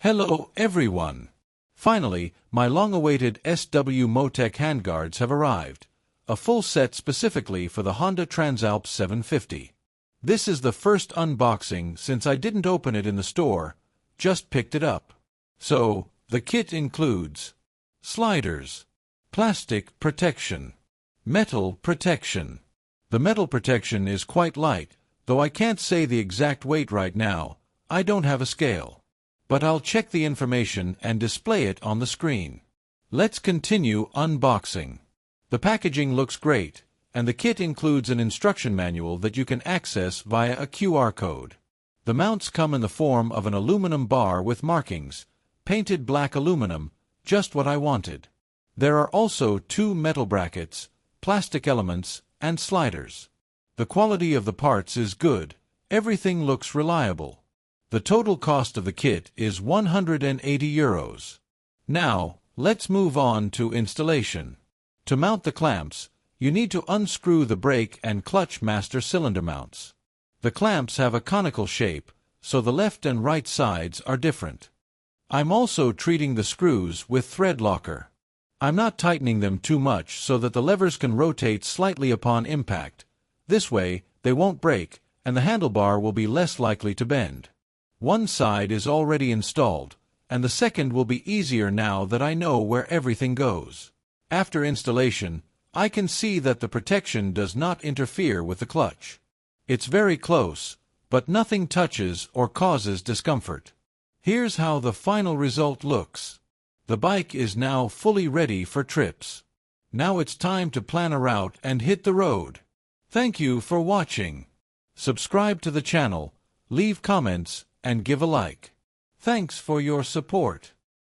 Hello everyone! Finally, my long-awaited SW-MOTECH handguards have arrived, a full set specifically for the Honda Transalp 750. This is the first unboxing since I didn't open it in the store, just picked it up. So, the kit includes sliders, plastic protection, metal protection. The metal protection is quite light, though I can't say the exact weight right now, I don't have a scale. But I'll check the information and display it on the screen. Let's continue unboxing. The packaging looks great, and the kit includes an instruction manual that you can access via a QR code. The mounts come in the form of an aluminum bar with markings, painted black aluminum, just what I wanted. There are also two metal brackets, plastic elements, and sliders. The quality of the parts is good, everything looks reliable. The total cost of the kit is €180. Now, let's move on to installation. To mount the clamps, you need to unscrew the brake and clutch master cylinder mounts. The clamps have a conical shape, so the left and right sides are different. I'm also treating the screws with thread locker. I'm not tightening them too much so that the levers can rotate slightly upon impact. This way, they won't break, and the handlebar will be less likely to bend. One side is already installed, and the second will be easier now that I know where everything goes. After installation, I can see that the protection does not interfere with the clutch. It's very close, but nothing touches or causes discomfort. Here's how the final result looks. The bike is now fully ready for trips. Now it's time to plan a route and hit the road. Thank you for watching. Subscribe to the channel, leave comments, and give a like. Thanks for your support.